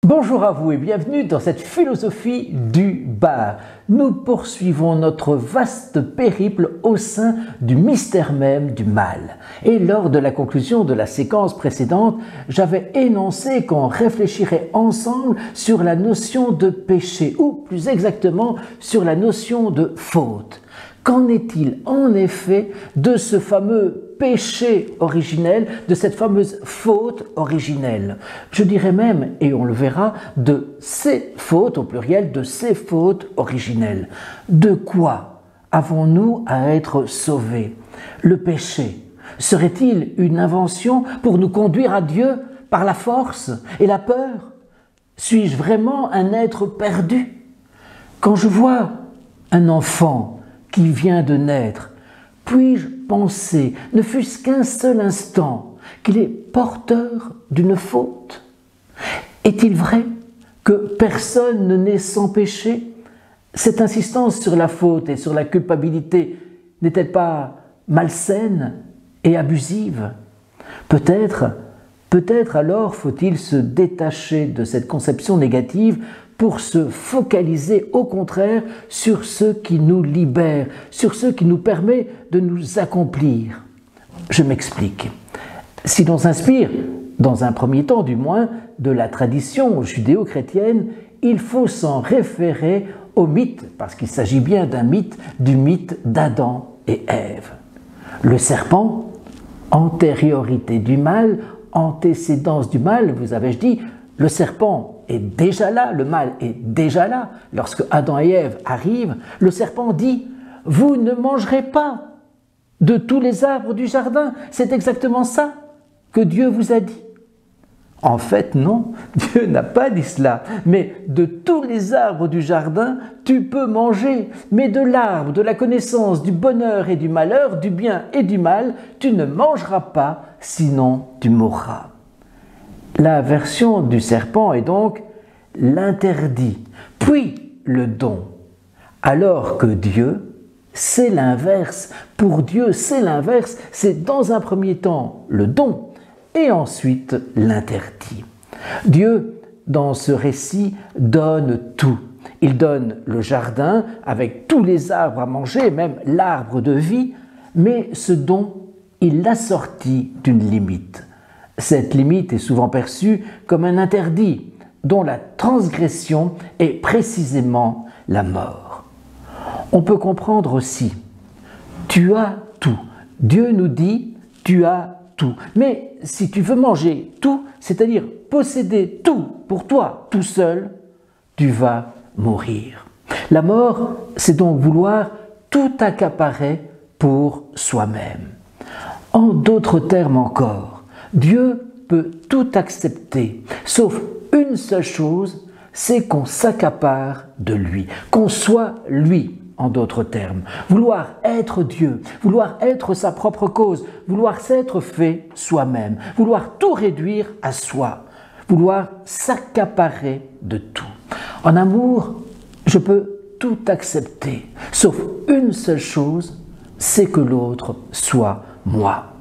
Bonjour à vous et bienvenue dans cette philosophie du bar. Nous poursuivons notre vaste périple au sein du mystère même du mal. Et lors de la conclusion de la séquence précédente, j'avais énoncé qu'on réfléchirait ensemble sur la notion de péché, ou plus exactement sur la notion de faute. Qu'en est-il en effet de ce fameux péché originel, de cette fameuse faute originelle? Je dirais même, et on le verra, de ces fautes, au pluriel, de ces fautes originelles. De quoi avons-nous à être sauvés? Le péché serait-il une invention pour nous conduire à Dieu par la force et la peur? Suis-je vraiment un être perdu? Quand je vois un enfant qui vient de naître, puis-je penser, ne fût-ce qu'un seul instant, qu'il est porteur d'une faute? Est-il vrai que personne ne naît sans péché? Cette insistance sur la faute et sur la culpabilité n'est-elle pas malsaine et abusive? Peut-être alors faut-il se détacher de cette conception négative pour se focaliser au contraire sur ce qui nous libère, sur ce qui nous permet de nous accomplir. Je m'explique. Si l'on s'inspire, dans un premier temps du moins, de la tradition judéo-chrétienne, il faut s'en référer au mythe, parce qu'il s'agit bien d'un mythe, du mythe d'Adam et Ève. Le serpent, antériorité du mal, antécédence du mal, vous avais-je dit, le serpent est déjà là, le mal est déjà là. Lorsque Adam et Ève arrivent, le serpent dit « Vous ne mangerez pas de tous les arbres du jardin ». C'est exactement ça que Dieu vous a dit. En fait, non, Dieu n'a pas dit cela. Mais de tous les arbres du jardin, tu peux manger. Mais de l'arbre de la connaissance du bonheur et du malheur, du bien et du mal, tu ne mangeras pas, sinon tu mourras. La version du serpent est donc l'interdit, puis le don. Alors que Dieu, c'est l'inverse. Pour Dieu, c'est l'inverse. C'est dans un premier temps le don et ensuite l'interdit. Dieu, dans ce récit, donne tout. Il donne le jardin avec tous les arbres à manger, même l'arbre de vie, mais ce don, il l'assortit d'une limite. Cette limite est souvent perçue comme un interdit, dont la transgression est précisément la mort. On peut comprendre aussi, tu as tout. Dieu nous dit, tu as tout. Mais si tu veux manger tout, c'est-à-dire posséder tout pour toi, tout seul, tu vas mourir. La mort, c'est donc vouloir tout accaparer pour soi-même. En d'autres termes encore, Dieu peut tout accepter, sauf une seule chose, c'est qu'on s'accapare de lui, qu'on soit lui, en d'autres termes. Vouloir être Dieu, vouloir être sa propre cause, vouloir s'être fait soi-même, vouloir tout réduire à soi, vouloir s'accaparer de tout. En amour, je peux tout accepter, sauf une seule chose, c'est que l'autre soit moi.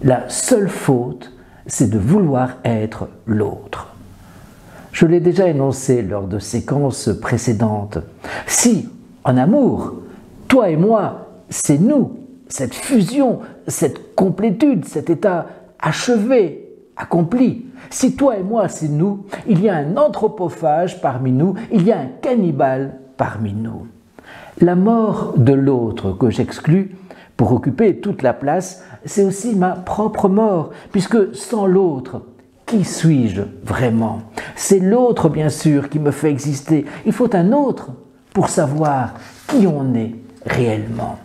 La seule faute, c'est de vouloir être l'autre. Je l'ai déjà énoncé lors de séquences précédentes. Si, en amour, toi et moi, c'est nous, cette fusion, cette complétude, cet état achevé, accompli. Si toi et moi, c'est nous, il y a un anthropophage parmi nous, il y a un cannibale parmi nous. La mort de l'autre que j'exclus, pour occuper toute la place, c'est aussi ma propre mort, puisque sans l'autre, qui suis-je vraiment? C'est l'autre, bien sûr, qui me fait exister. Il faut un autre pour savoir qui on est réellement.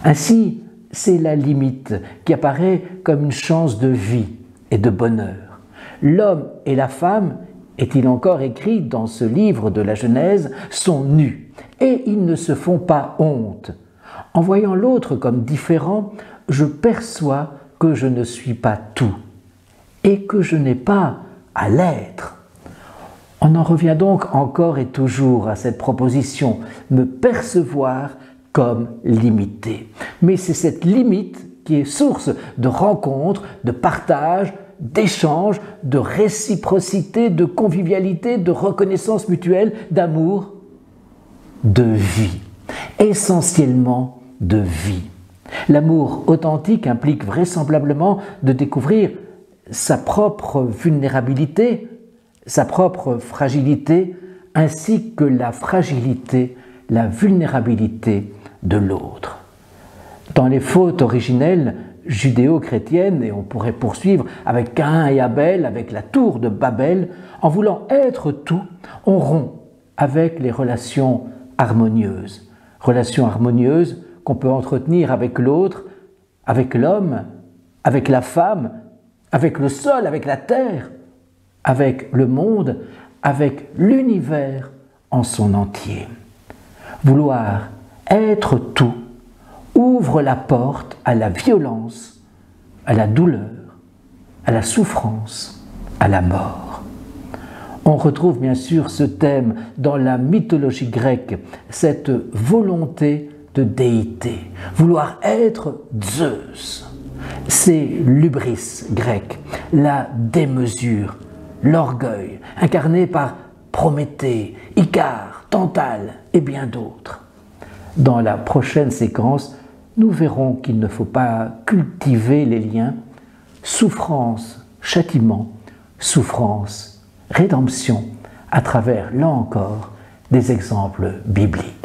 Ainsi, c'est la limite qui apparaît comme une chance de vie et de bonheur. L'homme et la femme, est-il encore écrit dans ce livre de la Genèse, sont nus et ils ne se font pas honte. En voyant l'autre comme différent, je perçois que je ne suis pas tout et que je n'ai pas à l'être. On en revient donc encore et toujours à cette proposition, me percevoir comme limité. Mais c'est cette limite qui est source de rencontres, de partage, d'échange, de réciprocité, de convivialité, de reconnaissance mutuelle, d'amour, de vie, essentiellement de vie. L'amour authentique implique vraisemblablement de découvrir sa propre vulnérabilité, sa propre fragilité, ainsi que la fragilité, la vulnérabilité de l'autre. Dans les fautes originelles judéo-chrétiennes, et on pourrait poursuivre avec Caïn et Abel, avec la tour de Babel, en voulant être tout, on rompt avec les relations harmonieuses qu'on peut entretenir avec l'autre, avec l'homme, avec la femme, avec le sol, avec la terre, avec le monde, avec l'univers en son entier. Vouloir être tout ouvre la porte à la violence, à la douleur, à la souffrance, à la mort. On retrouve bien sûr ce thème dans la mythologie grecque, cette volonté de déité, vouloir être Zeus. C'est l'hubris grec, la démesure, l'orgueil, incarné par Prométhée, Icare, Tantale et bien d'autres. Dans la prochaine séquence, nous verrons qu'il ne faut pas cultiver les liens souffrance, châtiment, souffrance, rédemption, à travers, là encore, des exemples bibliques.